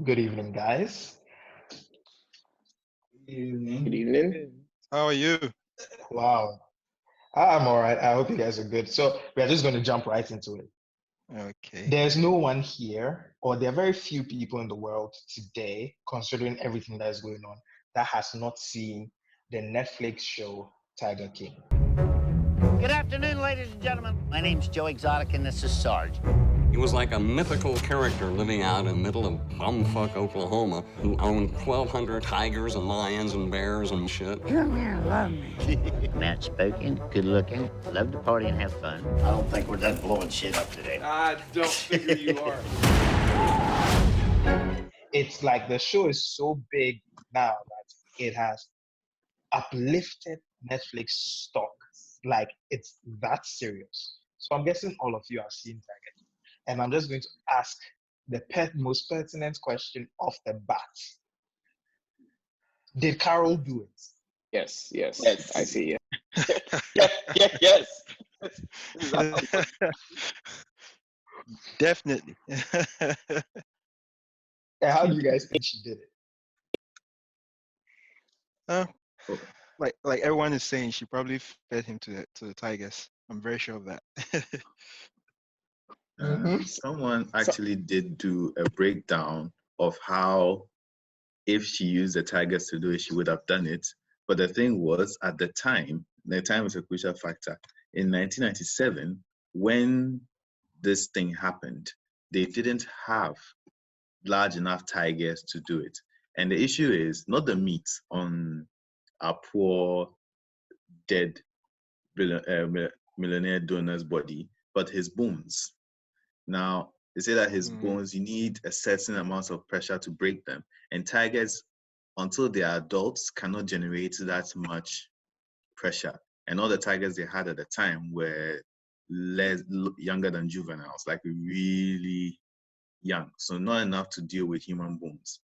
Good evening, guys. Good Evening. evening. How are you? Wow. I'm all right. I hope you guys are good. So, we are just going to jump right into it. Okay. There's no one here, or there are very few people in the world today, considering everything that is going on, that has not seen the Netflix show Tiger King. Good afternoon, ladies and gentlemen. My name's Joe Exotic, and this is Sarge. He was like a mythical character living out in the middle of bumfuck Oklahoma who owned 1,200 tigers and lions and bears and shit. You're gonna love me. Matt spoken, good looking, love to party and have fun. I don't think we're done blowing shit up today. I don't figure you are. It's like the show is so big now that it has uplifted Netflix stock. Like, it's that serious. So, I'm guessing all of you have seen Tiger King. And I'm just going to ask the most pertinent question off the bat. Did Carol do it? Yes, yes, Yes. I see you. Yes. Definitely. And how do you guys think she did it? uh, like everyone is saying, she probably fed him to the tigers. I'm very sure of that. Someone actually did do a breakdown of how, if she used the tigers to do it, she would have done it. But the thing was, at the time is a crucial factor. In 1997, when this thing happened, they didn't have large enough tigers to do it. And the issue is not the meat on a poor, dead millionaire donor's body, but his bones. Now, they say that his bones, you need a certain amount of pressure to break them. And tigers, until they are adults, cannot generate that much pressure. And all the tigers they had at the time were younger than juveniles, like really young. So not enough to deal with human bones.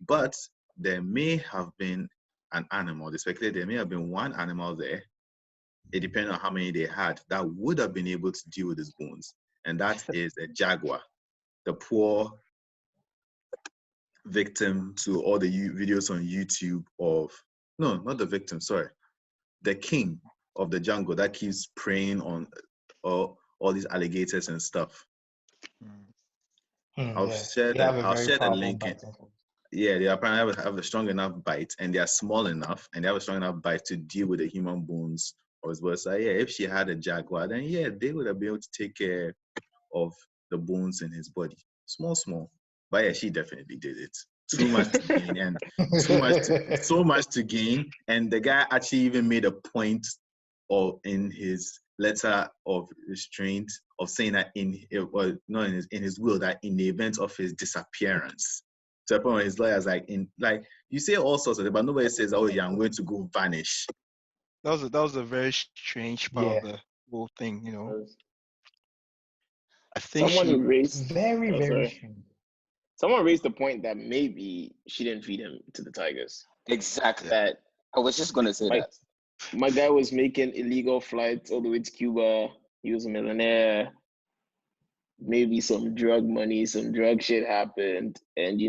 But there may have been an animal, they speculate there may have been one animal there, it depends on how many they had, that would have been able to deal with his bones. And that is a jaguar, the poor victim to all the videos on YouTube of, no, not the victim, sorry, the king of the jungle that keeps preying on all these alligators and stuff. I'll Yeah. share They have a I'll very share the powerful link. biting force. Yeah, they apparently have a strong enough bite, and they are small enough, and they have a strong enough bite to deal with the human bones as well. So yeah, if she had a jaguar, then yeah, they would have been able to take care of the bones in his body. Small. But yeah, she definitely did it. Too much to gain and so much to gain. And the guy actually even made a point in his letter of restraint of saying that in his will, that in the event of his disappearance, to the point where his lawyers you say all sorts of things, but nobody says, oh yeah, I'm going to go vanish. That was a very strange part of the whole thing, I think Someone raised. Very, Oh, very sorry. strange. Someone raised the point that maybe she didn't feed him to the tigers. Exactly. That I was just gonna say that. my guy was making illegal flights all the way to Cuba. He was a millionaire. Maybe some drug money, some drug shit happened, and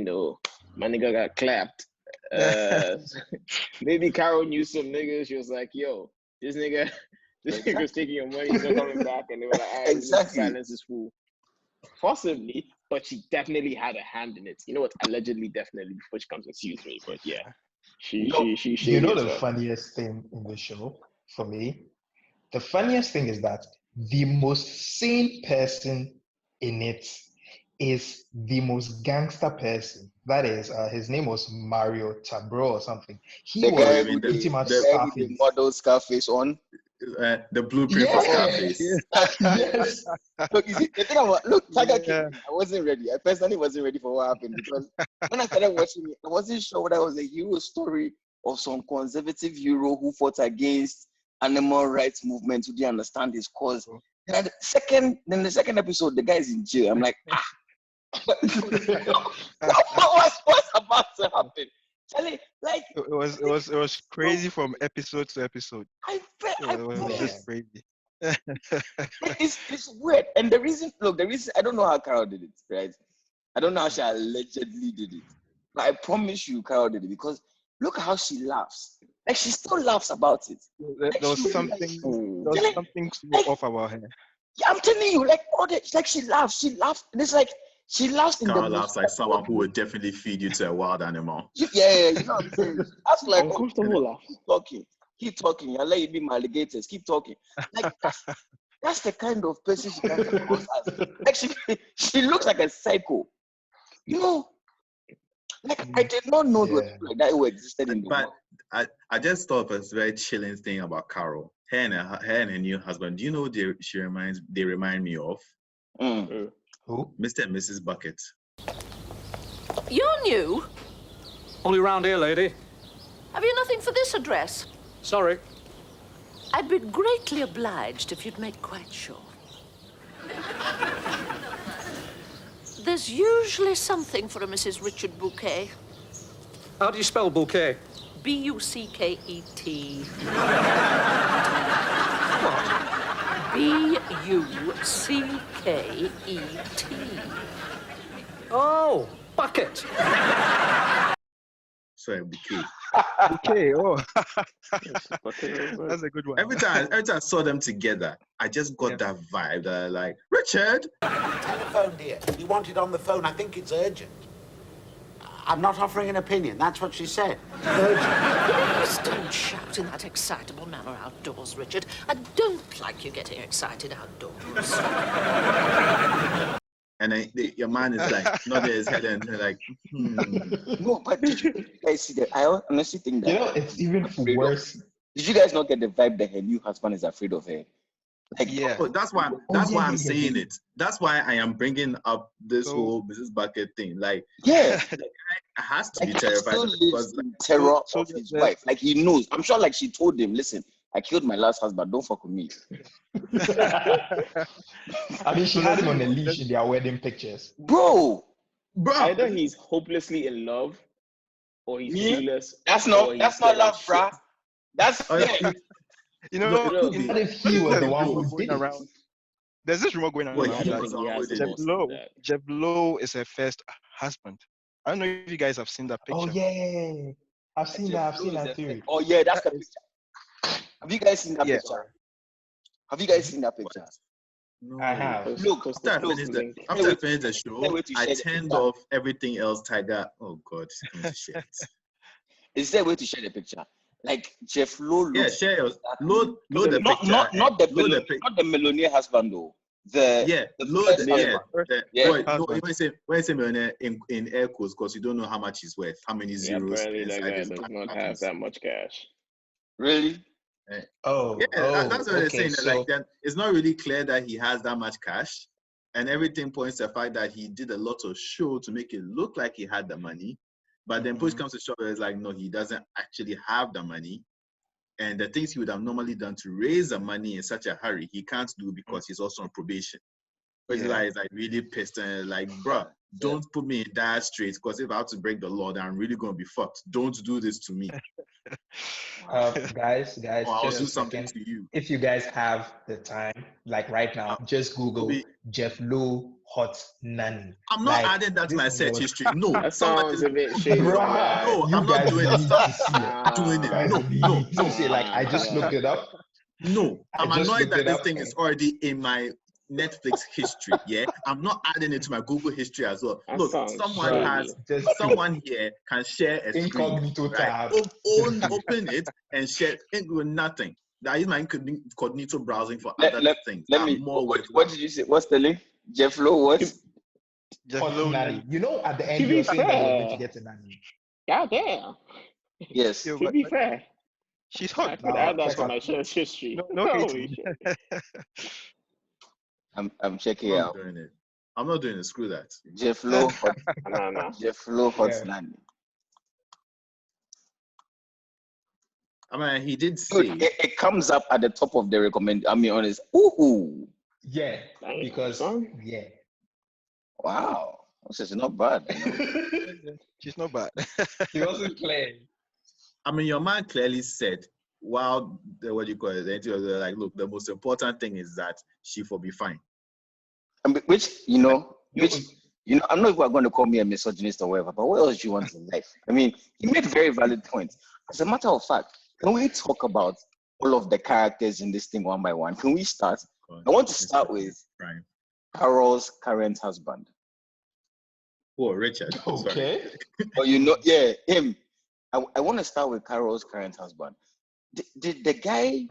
my nigga got clapped. Maybe Carol knew some niggas. She was like, "Yo, this nigga's taking your money. He's not coming back." And they were like, "All right, Exactly. silence this fool." Possibly, but she definitely had a hand in it. You know what? Allegedly, definitely, before she comes and sues me. But yeah, she You know the herself. funniest thing in the show for me? The funniest thing is that the most sane person in it is the most gangster person. That is, his name was Mario Tabro or something. He The was guy mean pretty much the guy with the Scarface. model Scarface on. The blueprint for Scarface. Yes. Look, you see, the thing about Tiger King, Yeah. I wasn't ready. I personally wasn't ready for what happened because when I started watching it, I wasn't sure whether it was a hero story of some conservative hero who fought against animal rights movement who didn't understand his cause. Then the second episode, the guy is in jail. I'm like, what's about to happen? Charlie, like It was crazy from episode to episode. I It was felt just crazy. it's weird. And the reason I don't know how Carol did it, right? I don't know how she allegedly did it. But I promise you, Carol did it because look how she laughs. Like she still laughs about it. Like, There was she- something. There was like- something so like- off about her. Yeah, I'm telling you, like all that, like she laughs. And it's like she laughs in Carl the laughs most like someone who awkward would definitely feed you to a wild animal. Yeah, you know what I'm saying? That's like Uncomfortable laugh. keep talking. I'll let you be my alligators. Keep talking. Like that's the kind of person she comes across as. Like she looks like a psycho. You know, like I did not know there were people like that who existed in the But world. I just thought it was a very chilling thing about Carol. Her and her new husband. Do you know who they remind me of? Who? Mr. and Mrs. Bucket. You're new. Only round here, lady. Have you nothing for this address? Sorry. I'd be greatly obliged if you'd make quite sure. There's usually something for a Mrs. Richard Bouquet. How do you spell bouquet? B-U-C-K-E-T. B-U-C-K-E-T. Oh, bucket. Sorry, bouquet. Okay. Oh, That's that's a good one. Every time I saw them together, I just got that vibe that like, Richard. Telephone, dear. You want it on the phone. I think it's urgent. I'm not offering an opinion. That's what she said. Please don't shout in that excitable manner outdoors, Richard. I don't like you getting excited outdoors. And then your man is like, nodding his head and like, No, but did you guys see that? I honestly think that You know, it's even worse. Did you guys not get the vibe that her new husband is afraid of her? Like, Yeah. Oh, that's why I'm saying it. That's why I am bringing up this whole Mrs. Bucket thing. Like, yeah, I has to be like he terrified still because lives like, in terror so of his the- wife. Like he knows. I'm sure. Like she told him, "Listen, I killed my last husband. Don't fuck with me." I mean, she had him on a leash in their wedding pictures. Bro, Either he's hopelessly in love, or he's Me? clueless. that's or not he's that's not scared of love, bruh. shit. That's Oh, You know, No, What if he was the one who going did it? around. There's this rumor going Well, around he that was think he on has with the it. most Jeff Lowe, of that. Jeff Lowe is her first husband. I don't know if you guys have seen that picture. Oh yeah, I've seen that. I've seen that theory. Oh yeah, that's the That is- picture. Have you guys seen that Yeah. picture? Have you guys seen that picture? No. I have. Look, After I finished the show, wait to I share the turned picture. off everything else. Tiger. Oh God, it's going to shit. Is there a way to share the picture? Like Jeff Lowe Yeah, looks share yours. exactly- Load the not picture. not not the load the pic- not the millionaire husband though. Yeah, the load first the, husband. Yeah. Boy, no, Husband. when you say millionaire in air quotes, because you don't know how much he's worth, how many Yeah, zeros apparently that inside guy his does bank not have accounts. that much cash. Really? Oh, Yeah, that's what they're okay. saying. So Like that, it's not really clear that he has that much cash, and everything points to the fact that he did a lot of show to make it look like he had the money. But then push comes to shove, it's like no, he doesn't actually have the money, and the things he would have normally done to raise the money in such a hurry, he can't do because he's also on probation. Which is Yeah. like really pissed and like, bruh, don't put me in dire straits because if I have to break the law, then I'm really gonna be fucked. Don't do this to me. guys, Or I'll just do a something second. to you. If you guys have the time, like right now, just Google Obi, Jeff Lowe hot nanny. I'm not Like, adding that to this my search was- history. No, That sounds a bit shady. Bruh, No, you I'm not guys doing need it. to see it. I'm doing it. Guys No, need to see it. Like I just looked it up. no. I'm I just annoyed looked that it this up thing and- is already in my Netflix history. Yeah, I'm not adding it to my Google history as well. That Look, sounds someone shady. has Just someone here can share a screen. incognito Right? tab. Open it and share it with nothing. I use my incognito browsing for Let- other things. Let that me. are more What worthwhile. did you say? What's the link? Jeff Lowe. What? Jeff Hot Lowe nanny. You know, at the end, To be you're saying that you're going to fair. get a nanny. God damn. Yes. Yeah, To be fair, she's I hot. could Now, add that check to out- my search history. No Holy hating. shit. I'm checking I'm out. not doing it. I'm not doing it. Screw that. Jeff Lowe. Hot, No. Jeff Lowe hot Yeah. nanny. I mean, he did say. Dude, it comes up at the top of the recommend. I mean, honest. Ooh. Yeah, Damn, because son. yeah. Wow. This is not bad. You know? She's not bad. He wasn't playing. I mean, your man clearly said, "Wow, what do you call it? The interview, they're like, look, the most important thing is that she for be fine." Which you know, which You know, I'm not going to call me a misogynist or whatever, but what else do you want in life? I mean, he made very valid points. As a matter of fact, can we talk about all of the characters in this thing one by one? Can we start? I want to start with Carol's current husband. Oh, Richard. Okay. Oh, you know, yeah, him. I want to start with Carol's current husband. Did the guy?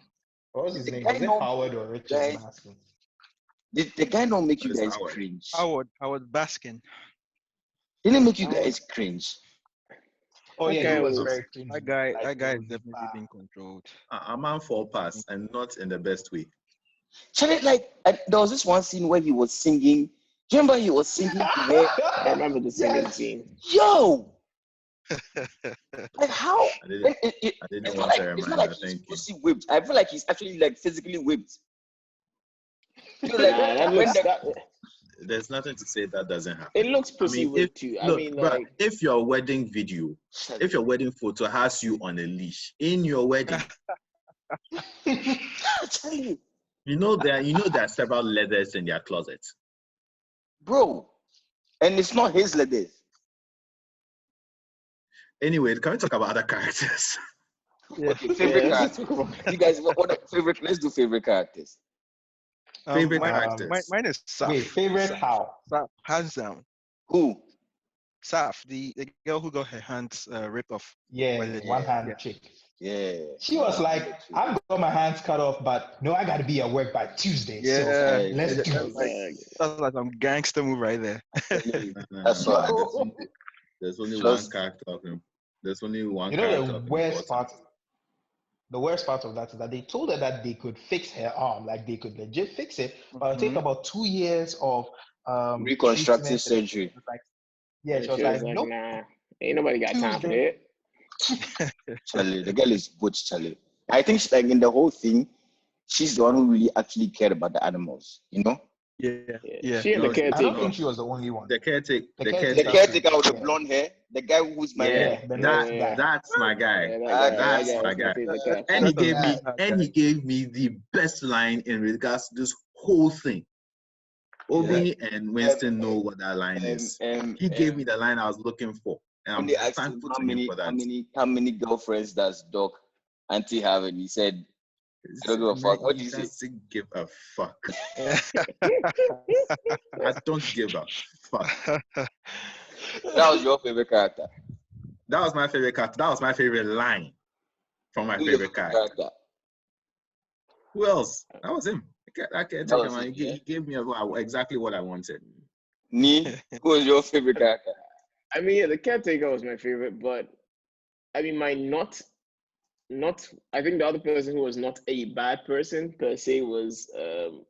What was his name? guy Was it know- Howard or Richard guy- Baskin? Did the guy not make you It's guys Howard. cringe? Howard Baskin. Didn't it make you guys cringe? Oh yeah, Okay, he was well, very cringy. That guy Like, is it was definitely bad. being controlled. A man fall pass and not in the best way. Charlie, like there was this one scene where he was singing. Do you remember he was singing? I remember the singing Yes. scene. Yo, like how? I didn't It's not want like to it's remind not like her. he's Thank you. pussy whipped. I feel like he's actually like physically whipped. You know, like Nah, that when looks, the- that, There's nothing to say that doesn't happen. it looks I pussy mean, whipped too. I look, mean, but like, if your wedding video, if your wedding photo has you on a leash in your wedding, Charlie, you know there are several leathers in their closet. bro, and it's not his letters. Anyway, can we talk about other characters? Okay, favorite yeah, characters. You guys, what are favorite? Let's do favorite characters. Favorite mine, characters. mine is Saf. Wait, favorite how? Saf, hands down. Who? Saf, the girl who got her hands ripped off. Yeah, Well, one hand yeah. chick. Yeah. She was like, "I've got my hands cut off, but no, I got to be at work by Tuesday. Yeah, so let's yeah, do that's it." like- That's like some gangster move right there. That's No, what. there's only Just- one character of him. There's only one You character know the of worst importance. part. The worst part of that is that they told her that they could fix her arm, like they could legit fix it, but it'll take Mhm. about 2 years of Reconstructive treatment. And surgery. she was like, yeah, she was she like, was like, nope. nah, ain't nobody got time for Tuesday. that. Charlie, the girl is butch, Charlie. I think she's like in the whole thing, she's the one who really actually cared about the animals, you know? Yeah. She and No, the I don't caretaker. think she was the only one. The caretaker. The The caretaker. caretaker with the Yeah. blonde hair, the guy who's my Yeah, the that, next guy. that's my guy. Yeah, That's that my was guy. favorite character. And he That's gave me that and guy. he gave me the best line in regards to this whole thing. Obi and Winston know what that line is. He gave me the line I was looking for, and when I'm they asked him thankful to him for that. how many girlfriends does Doc Auntie have, and he said, I don't give a fuck. What did He you say? doesn't give a fuck. I don't give a fuck. That was your favorite character. That was my favorite character. That was my favorite line from my Who's your favorite character. Who else? That was him. I can't That take was him. it, He gave me exactly what I wanted. Me? Who was your favorite character? I mean, yeah, the caretaker was my favorite, but I mean, my not. I think the other person who was not a bad person per se was the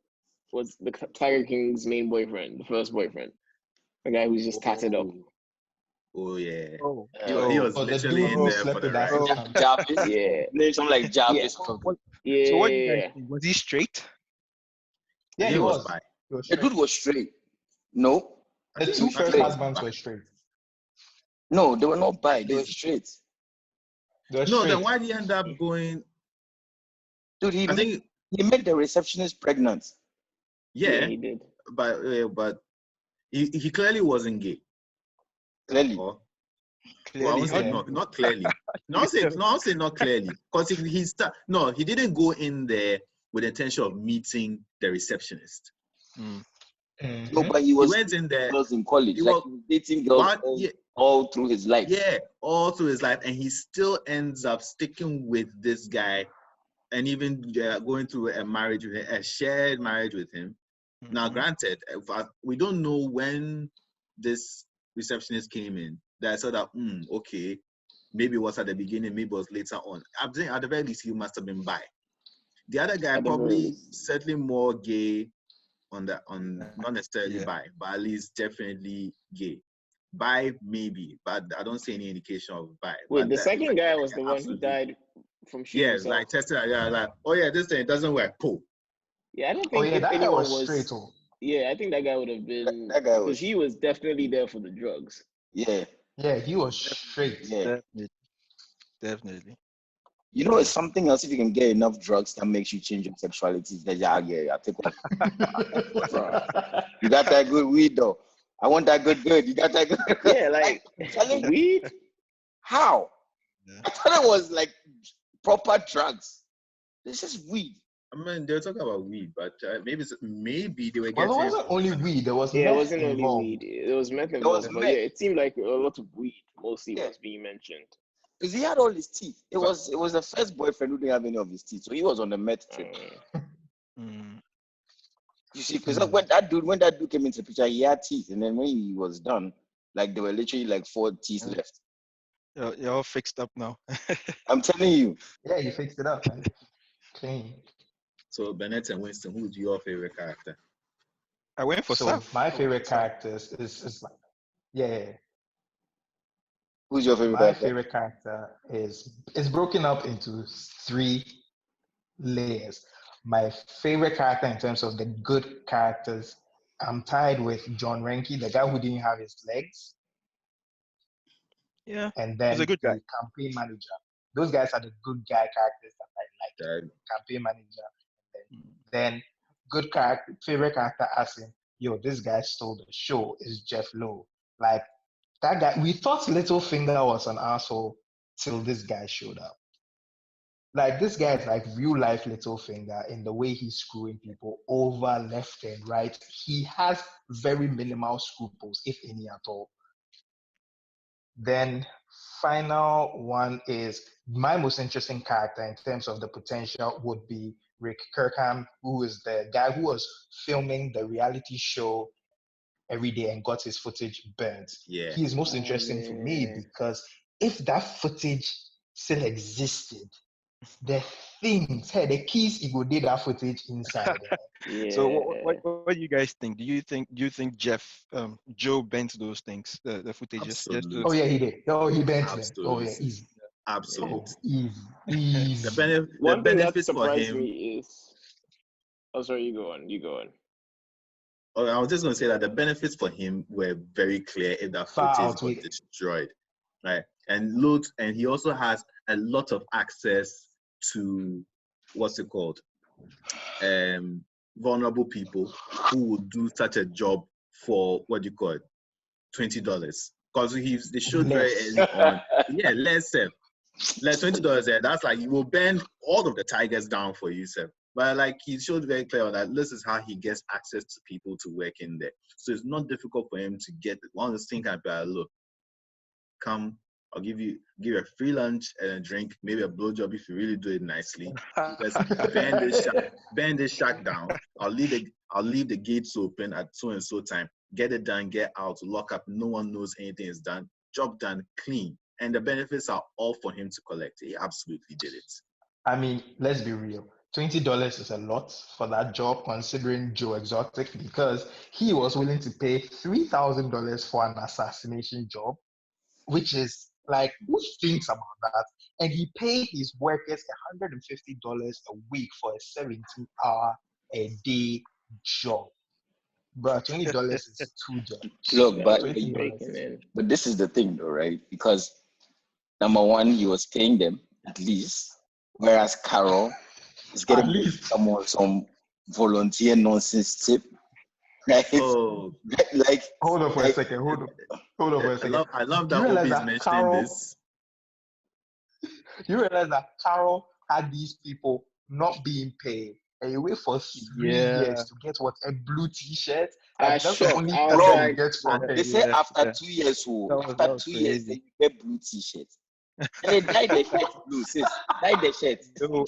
Tiger King's main boyfriend, the first boyfriend, the guy who's just tatted up. Oh yeah. Oh, He was Oh, the literally dude in who there slept for the with ride. African. Jarvis? Yeah, Name something like Jarvis. yeah. so what do you guys think? Was he straight? Yeah, he was. bi. He was The straight. dude was straight. No. The two first straight. husbands were straight. No, they were not bi. They were straight. They were No, straight. then why did he end up going? Dude, I think he made the receptionist pregnant. yeah, he did. but he clearly wasn't gay. Clearly. Or, Clearly, well, I won't say Yeah. not clearly. I'll say not clearly. Because he didn't go in there with the intention of meeting the receptionist. Mhm. No, but he He was went in there. girls in college. he Like was- he was dating girls But, yeah, all through his life. yeah, all through his life, and he still ends up sticking with this guy, and even going through a shared marriage with him. Now, granted, we don't know when this receptionist came in. That I saw that, okay, maybe it was at the beginning, maybe it was later on. I'm saying at the very least, he must have been bi. The other guy At the very probably least. certainly more gay not necessarily Yeah. bi, but at least definitely gay. Bi maybe, but I don't see any indication of bi. Wait, But the that- second like, guy was the one who absolutely. died from shooting Yeah, himself. like tested. Yeah, like this thing doesn't work. Pull. Yeah, I don't Oh think yeah, if that guy anyone was straight. Oh. Yeah, I think that guy would have been That guy was- because he was definitely there for the drugs. Yeah. Yeah, he was straight. Yeah. Definitely. You know, it's something else if you can get enough drugs that makes you change your sexuality. Then yeah, take one. You got that good weed though. I want that good. You got that good. Yeah, like I'm telling you, weed. how? Yeah. I thought it was like proper drugs. This is weed. I mean, they were talking about weed, but maybe they were Well, it getting. wasn't only weed. There was Yeah, it meth wasn't only involved. weed. There was meth There was involved, but meth. yeah, it seemed like a lot of weed mostly Yeah. was being mentioned. Because he had all his teeth. It But- was the first boyfriend who didn't have any of his teeth. So he was on the meth trip. Mm. You see, because when that dude came into the picture, he had teeth. And then when he was done, like there were literally like 4 teeth left. You're all fixed up now. I'm telling you. Yeah, you fixed it up, man. Clean. So Bennett and Winston, who's your favorite character? I went for So Saf. my favorite characters is like, yeah. Who's your favorite My character? favorite character is broken up into 3 layers. My favorite character in terms of the good characters, I'm tied with John Renke, the guy who didn't have his legs, Yeah, and he's then a good guy. the campaign manager. Those guys are the good guy characters that I like. Uh, Campaign manager. Then good character, favorite character as in, yo, this guy stole the show is Jeff Lowe. Like that guy, we thought Littlefinger was an asshole till this guy showed up. Like this guy is like real life Littlefinger in the way he's screwing people over left and right. He has very minimal scruples, if any at all. Then final one is my most interesting character in terms of the potential would be Rick Kirkham, who is the guy who was filming the reality show every day and got his footage burnt. Yeah. He is most interesting for me because if that footage still existed, the things, hey, the keys, he would did that footage inside. Yeah. So what do you guys think? Do you think Joe bent those things, the footages? Absolutely. Oh yeah, he did. Oh, he bent them. Absolutely. Oh yeah, easy. Absolutely. Oh, easy. The One thing that benefits for surprised him. me is. Oh, sorry. You go on. Oh, I was just going to say that the benefits for him were very clear if that Far footage outweigh. got destroyed, right? And he also has a lot of access to what's it called, vulnerable people who would do such a job for what do you call it, $20, because they showed very early on, yeah, less like $20. That's like you will bend all of the tigers down for you, sir. But like he showed very clear that this is how he gets access to people to work in there. So it's not difficult for him to get one of the things I'd be like, look, come, I'll give you a free lunch and a drink, maybe a blowjob if you really do it nicely. Just bend this shack down. I'll leave the gates open at so and so time. Get it done, get out, lock up. No one knows anything is done. Job done, clean. And the benefits are all for him to collect. He absolutely did it. I mean, let's be real. $20 is a lot for that job, considering Joe Exotic, because he was willing to pay $3,000 for an assassination job, which is like, who thinks about that? And he paid his workers $150 a week for a 17-hour-a-day job. But $20 is too much. Look, but $20. but this is the thing, though, right? Because number one, he was paying them at least, whereas Carol is getting some volunteer nonsense tip, right? Oh, like hold on for a second. Hold on for a second. I love Do you that realize Obi's that mentioning Carol, this. You realize that Carol had these people not being paid, and you wait for 3 years to get what, a blue T-shirt? Like, that's the only thing you get from they it. say after 2 years, after 2 years, then you get blue T-shirt. And they dyed the shirt blue, sis. Dyed the shirt.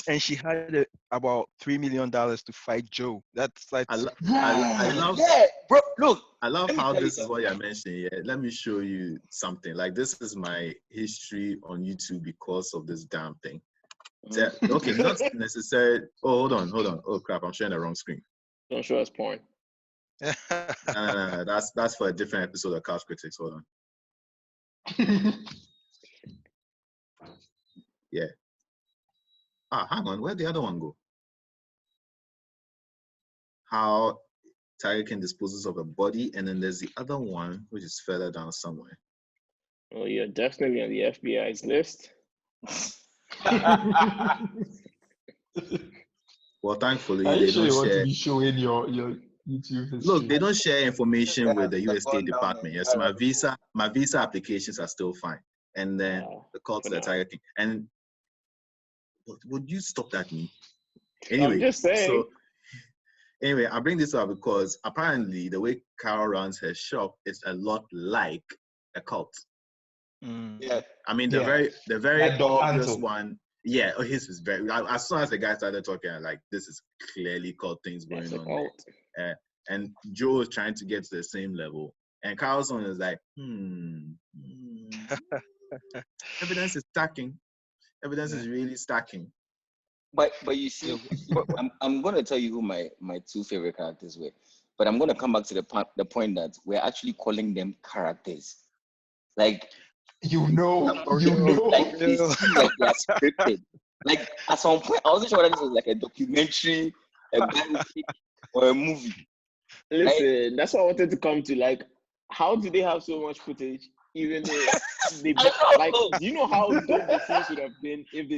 And she had about $3 million to fight Joe. That's like, I love, bro. Look, I love how this is what you're mentioning. Yeah, let me show you something. Like, this is my history on YouTube because of this damn thing. Okay, not necessarily. Oh, hold on. Oh crap, I'm sharing the wrong screen. Don't show us porn. No. That's for a different episode of Couch Critics. Hold on. Yeah. Hang on. Where'd the other one go? How Tiger can disposes of a body, and then there's the other one which is further down somewhere. Oh, you're definitely on the FBI's list. Well, thankfully Are you they sure don't you want share. to be showing your YouTube history. Look, they don't share information with the US State gone down Department. the Yes, my rabbit visa applications are still fine. And then the call to the Tiger King. And would you stop that me? Anyway, I'm just saying. so anyway, I bring this up because apparently the way Carol runs her shop is a lot like a cult. Yeah. I mean, the Yeah. very Like Dr. obvious Anto. one. Yeah, his is very. As soon as the guy started talking, I'm like, this is clearly cult things going That's a on cult. there. And Joe is trying to get to the same level, and Carlson is like, evidence is stacking. Evidence is really stacking. But you see, I'm going to tell you who my two favorite characters were, but I'm going to come back to the point that we're actually calling them characters. Like You know. like they seem like they are scripted. Like at some point, I wasn't sure whether this was like a documentary, a biopic, or a movie. Listen, that's what I wanted to come to. Like, how do they have so much footage? Even though they like, do you know how dope the scenes would have been if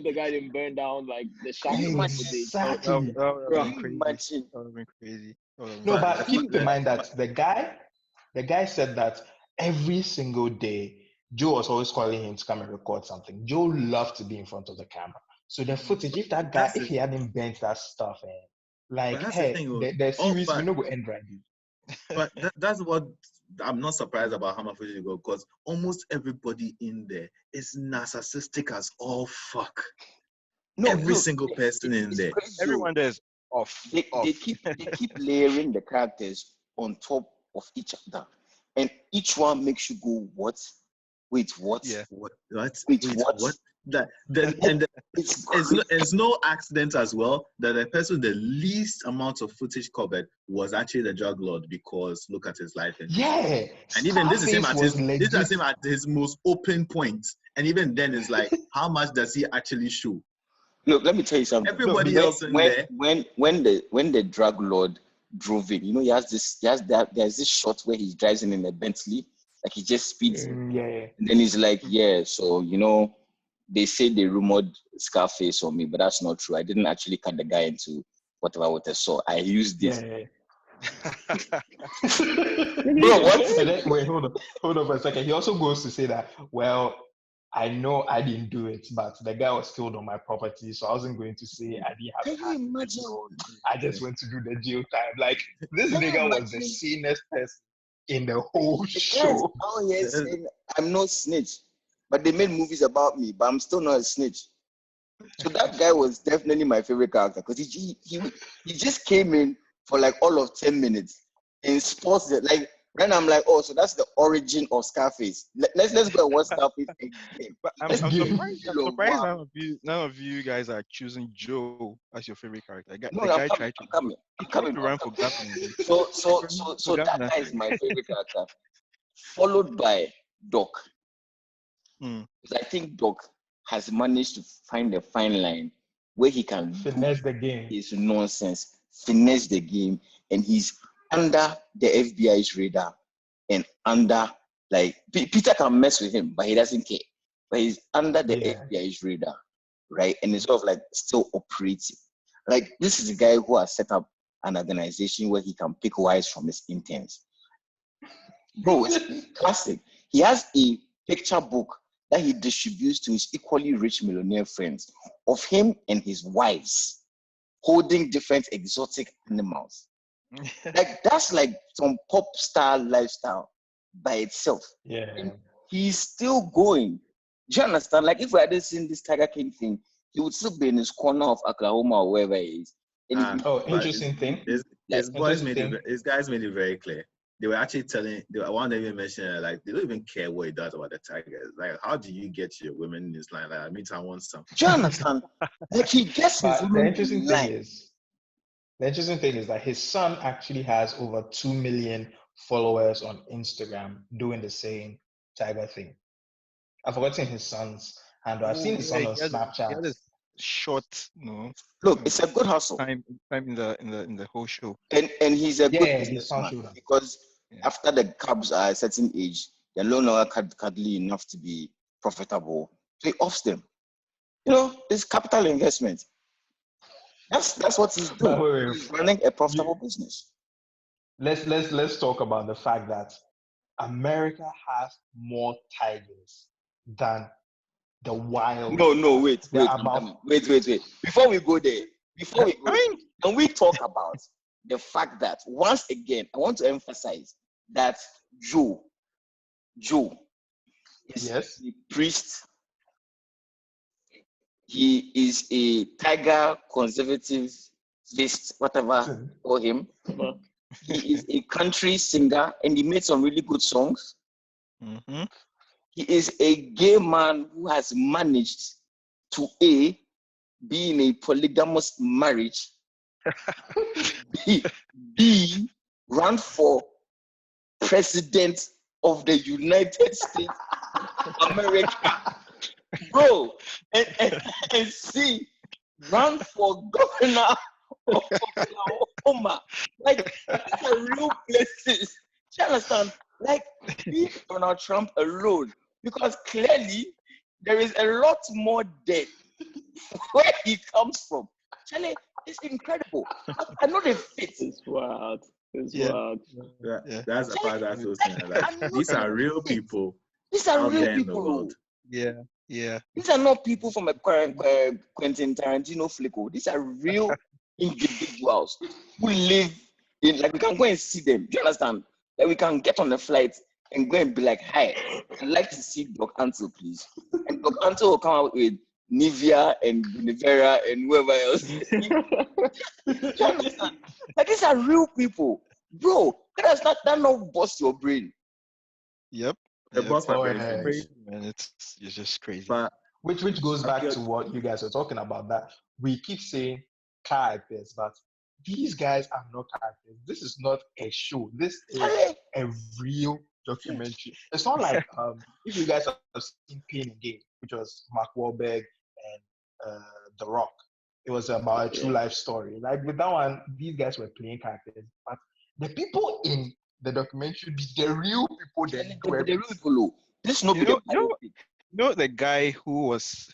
the guy didn't burn down like the shack footage? Exactly. That would have Can been you crazy. imagine? That would have been crazy. No, but keep in mind that the guy said that every single day, Joe was always calling him to come and record something. Joe loved to be in front of the camera. So the footage, if that guy, if he hadn't bent that stuff, like, But that's hey, the thing, the series but- will not go end right. But that's what I'm not surprised about how much footage you go, because almost everybody in there is narcissistic as all fuck. No, Every look, single person in it's there. crazy. Everyone there is off. They keep layering the characters on top of each other, and each one makes you go, what? Wait, what? Yeah. What? Wait, what? It's no accident as well that the person with the least amount of footage covered was actually the drug lord, because look at his life. Yeah. And even this is him at Scarface his most open point. And even then it's like, how much does he actually show? Look, let me tell you something. Everybody else in there. When the drug lord drove in, there's this shot where he drives in a Bentley, like he just speeds. Yeah. And then he's like, yeah, so they say they rumored Scarface on me, but that's not true. I didn't actually cut the guy into whatever with a saw. I used this. Yeah. Bro, what? And then, wait, hold on for a second. He also goes to say that, well, I know I didn't do it, but the guy was killed on my property, so I wasn't going to say I didn't have Can you imagine? I just went to do the jail time. Like, this nigga was the sanest person in the whole show. Oh yes, I'm no snitch, but they made movies about me, but I'm still not a snitch. So that guy was definitely my favorite character, because he just came in for like all of 10 minutes and sports it. Like, then I'm like, oh, so that's the origin of Scarface. Let's go and watch Scarface again. But I'm surprised none of you guys are choosing Joe as your favorite character. I'm coming. to run for governor. So that guy is my favorite character, followed by Doc. Because I think Doc has managed to find a fine line where he can finesse the game. His nonsense, finesse the game, and he's under the FBI's radar and under, like, Peter can mess with him, but he doesn't care. But he's under the FBI's radar, right? And it's sort of like still operating. Like, this is a guy who has set up an organization where he can pick wise from his interns. Bro, it's classic. He has a picture book that he distributes to his equally rich millionaire friends of him and his wives holding different exotic animals. Like, that's like some pop star lifestyle by itself. Yeah. And he's still going. Do you understand? Like, if we hadn't seen this Tiger King thing, he would still be in his corner of Oklahoma or wherever he is. Interesting thing. His guys made it very clear. They were actually one even mentioned, like, they don't even care what he does about the Tigers. Like, how do you get your women in this line? Like, I mean, I want some. Do you understand? Like, he gets his women. The interesting thing is that his son actually has over 2 million followers on Instagram doing the same Tiger thing. I've forgotten his son's handle. I've seen his son on Snapchat. He had a short, Look, it's a good hustle. Time in the whole show. And he's a good businessman, because after the Cubs are a certain age, they're no longer cuddly enough to be profitable. So he offs them. It's capital investment. That's what he's doing. He's running a profitable business. let's talk about the fact that America has more tigers than the wild. No, wait. They're about Wait. Before we go there, I mean, can we talk about the fact that once again, I want to emphasize that Joe is yes. a priest. He is a tiger conservativist, whatever call him. He is a country singer and he made some really good songs. mm-hmm. He is a gay man who has managed to A, be in a polygamous marriage, B, run for president of the United States of America, bro, and C, run for governor of Oklahoma. Like, these are real places. Do you understand? Like, leave Donald Trump alone, because clearly there is a lot more there where he comes from. Charlie, it's incredible. I know they fit. It's wild. It's Yeah. wild. That's the part that's so sad. Like, these are real people These are out real there in the people. world. Yeah. These are not people from a Quentin Tarantino flick. These are real individuals who live in, like, we can go and see them. Do you understand? Like, we can get on a flight and go and be like, hi, I'd like to see Doc Antle, please. And Doc Antle will come out with Nivea and Nivera and whoever else. Do you understand? Like, these are real people. Bro, that not bust your brain. Yep. The boss Oh, are yeah. very Crazy, finished. man. It's just crazy. But Which goes back to what you guys were talking about, that we keep saying characters, but these guys are not characters. This is not a show. This is a real documentary. It's not like if you guys have seen Pain and Gain, which was Mark Wahlberg and The Rock. It was about a true life story. Like with that one, these guys were playing characters, but the people in the documentary, the real people, The real people. This no be the You know the guy who was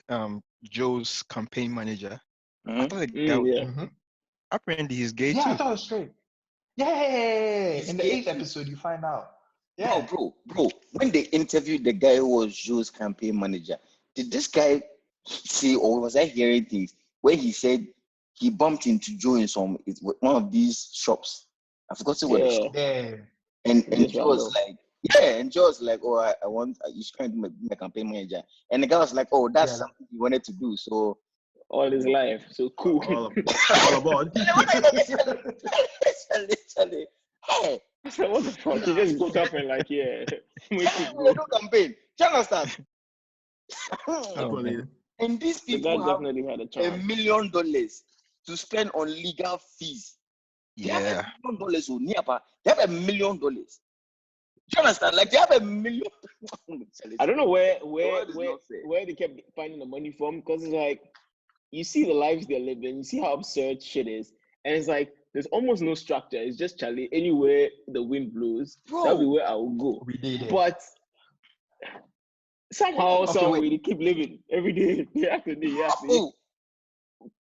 Joe's campaign manager? I thought the guy was, apparently he's gay too. I thought it was straight. Yeah. He's In the gay 8th episode, you find out. Yeah. Bro. When they interviewed the guy who was Joe's campaign manager, did this guy say, or was I hearing things where he said he bumped into Joe in one of these shops? I forgot what the shop. Yeah. And Joe was like, and Joe was like, oh, I want you should be my campaign manager. And the guy was like, oh, that's something he wanted to do. So all his life, so cool. all aboard. Literally. Hey. So what the fuck? He just got up and like, we do campaign. Do you understand? And these people have definitely had $1 million to spend on legal fees. Yeah. They have $1 million. They have $1 million. Do you understand? Like, they have $1 million. I don't know where they kept finding the money from, because it's like, you see the lives they're living, you see how absurd shit is, and it's like there's almost no structure. It's just Charlie. Anywhere the wind blows, that'll be where I will go. But somehow, some way, they keep living every day, day after day,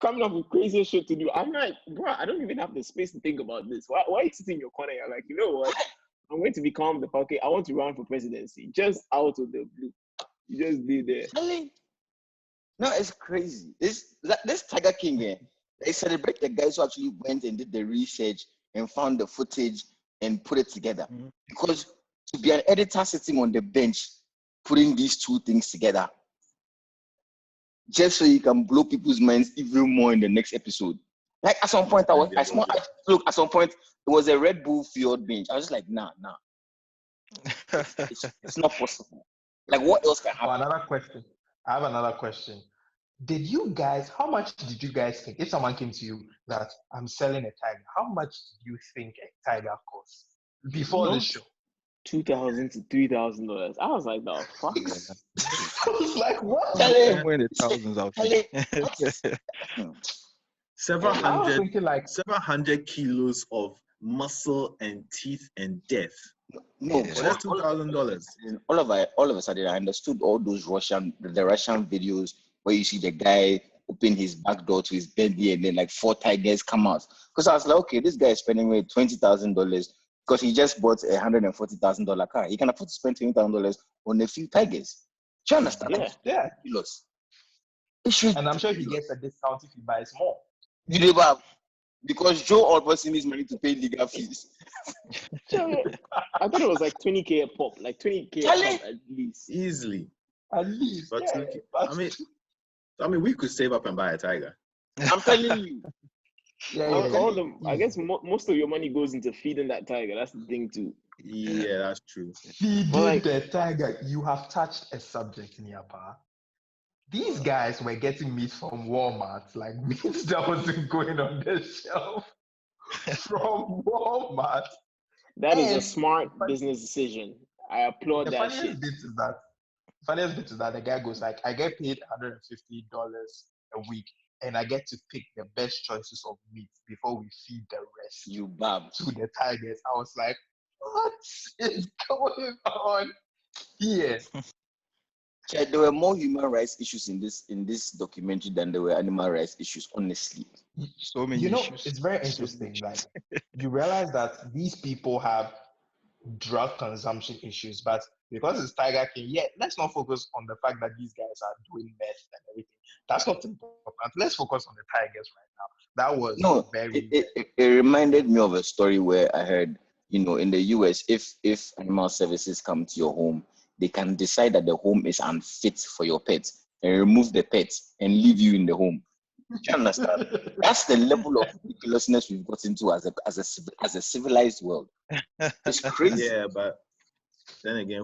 coming up with crazy shit to do. I'm like, bro, I don't even have the space to think about this. Why are you sitting in your corner? You're like, you know what? I'm going to become the fucking. I want to run for presidency, just out of the blue. You just be there. No, it's crazy. This Tiger King here, they celebrate the guys who actually went and did the research and found the footage and put it together. Because to be an editor sitting on the bench, putting these two things together, just so you can blow people's minds even more in the next episode. Like at some point, at some point, it was a Red Bull Fjord binge. I was just like, nah. It's not possible. Like, what else can happen? I have another question. How much did you guys think, if someone came to you that I'm selling a tiger, how much do you think a tiger costs before the show? $2,000 to $3,000. I was like, the fuck? I was like, what? Somewhere in the thousands out there. Several hundred kilos of muscle and teeth and death. No, that's $2,000. All of a sudden, I understood all those Russian videos where you see the guy open his back door to his belly and then like 4 tigers come out. Because I was like, okay, this guy is spending $20,000 because he just bought a $140,000 car. He can afford to spend $20,000 on a few tigers. Do you understand? Yeah. Ridiculous. And I'm sure he gets a discount if he buys more. You never have, because Joe Albertson needs money to pay legal fees. I thought it was like 20K a pop, like 20K a pop at least. Easily. At least, But yeah. I mean, we could save up and buy a tiger. I'm telling you. I guess most of your money goes into feeding that tiger. That's the thing too. Yeah, that's true. Feeding the tiger. You have touched a subject, Niapa. These guys were getting meat from Walmart, like meat that wasn't going on the shelf from Walmart. That is a smart business decision. I applaud that shit. Funniest bit is that the guy goes like, I get paid $150 a week, and I get to pick the best choices of meat before we feed the rest to the tigers. I was like, what is going on here? There were more human rights issues in this documentary than there were animal rights issues, honestly. So many issues. It's very interesting. Like, you realize that these people have drug consumption issues, but because it's Tiger King, let's not focus on the fact that these guys are doing meth and everything. That's not important. Let's focus on the tigers right now. That was it reminded me of a story where I heard, in the US, if animal services come to your home, they can decide that the home is unfit for your pet and remove the pet and leave you in the home. Do you understand? That's the level of ridiculousness we've got into as a civilized world. It's crazy. Yeah, but then again,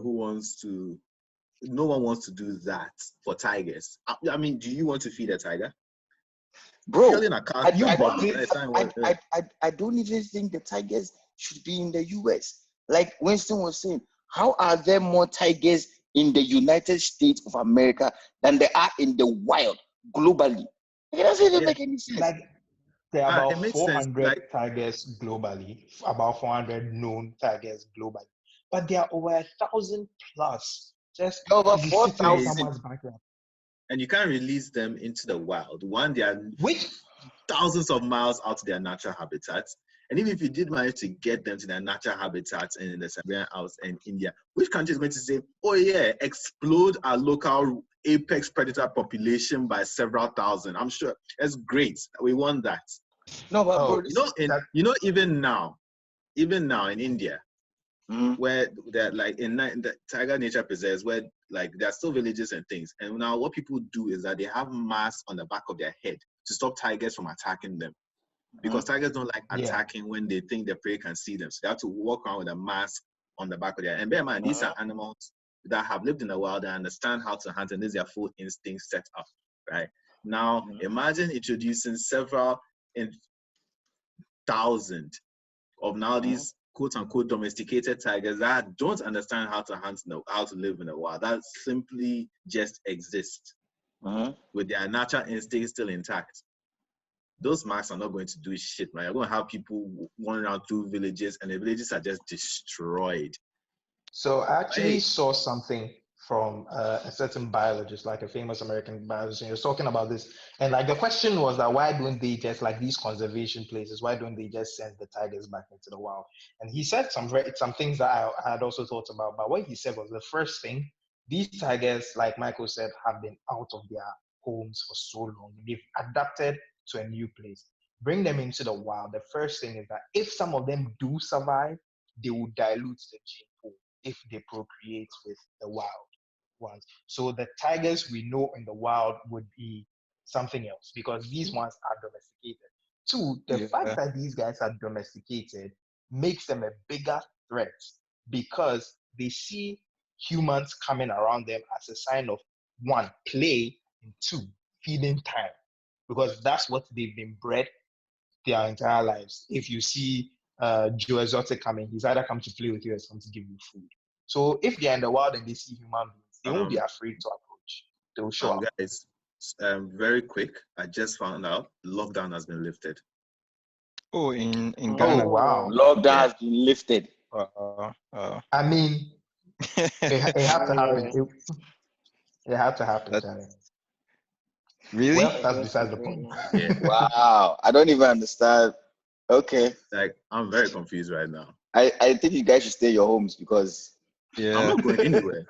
no one wants to do that for tigers. I mean, do you want to feed a tiger? Bro, I don't even think the tigers should be in the US. Like Winston was saying, how are there more tigers in the United States of America than there are in the wild globally? It doesn't even make any sense. Like, there are about 400 tigers globally, about 400 known tigers globally, but there are over 1,000 plus just over sitting in someone's backyard. And you can't release them into the wild. One, they are thousands of miles out of their natural habitats. And even if you did manage to get them to their natural habitats in the Siberian Alps and India, which country is going to say, oh yeah, explode our local apex predator population by several thousand? I'm sure that's great. We want that. No, but even now in India, where they're like in the tiger nature preserves, where like there are still villages and things. And now what people do is that they have masks on the back of their head to stop tigers from attacking them. Because tigers don't like attacking when they think the prey can see them. So they have to walk around with a mask on the back of their head. And bear in mind, these are animals that have lived in the wild and understand how to hunt, and this is their full instinct set up, right? Now, imagine introducing several thousand of now these quote-unquote domesticated tigers that don't understand how to hunt, how to live in the wild. That simply just exist with their natural instincts still intact. Those masks are not going to do shit, man. You're going to have people wandering around through villages, and the villages are just destroyed. So I actually saw something from a certain biologist, like a famous American biologist, and he was talking about this. And like the question was that why don't they just, like these conservation places, why don't they just send the tigers back into the wild? And he said some things that I had also thought about. But what he said was the first thing, these tigers, like Michael said, have been out of their homes for so long. They've adapted to a new place. Bring them into the wild. The first thing is that if some of them do survive, they will dilute the gene pool if they procreate with the wild ones. So the tigers we know in the wild would be something else because these ones are domesticated. Two, the fact that these guys are domesticated makes them a bigger threat because they see humans coming around them as a sign of one, play, and two, feeding time. Because that's what they've been bred their entire lives. If you see Joe Exotic coming, he's either come to play with you or come to give you food. So if they're in the wild and they see human beings, they won't be afraid to approach. They will show up. Guys, very quick, I just found out lockdown has been lifted. Oh, in Ghana. Oh, wow. Lockdown has been lifted. I mean, it had to happen. It had to happen, Charlie. Really? Well, that's besides the point. Yeah. Wow. I don't even understand. Okay. Like, I'm very confused right now. I think you guys should stay in your homes because I'm not going anywhere.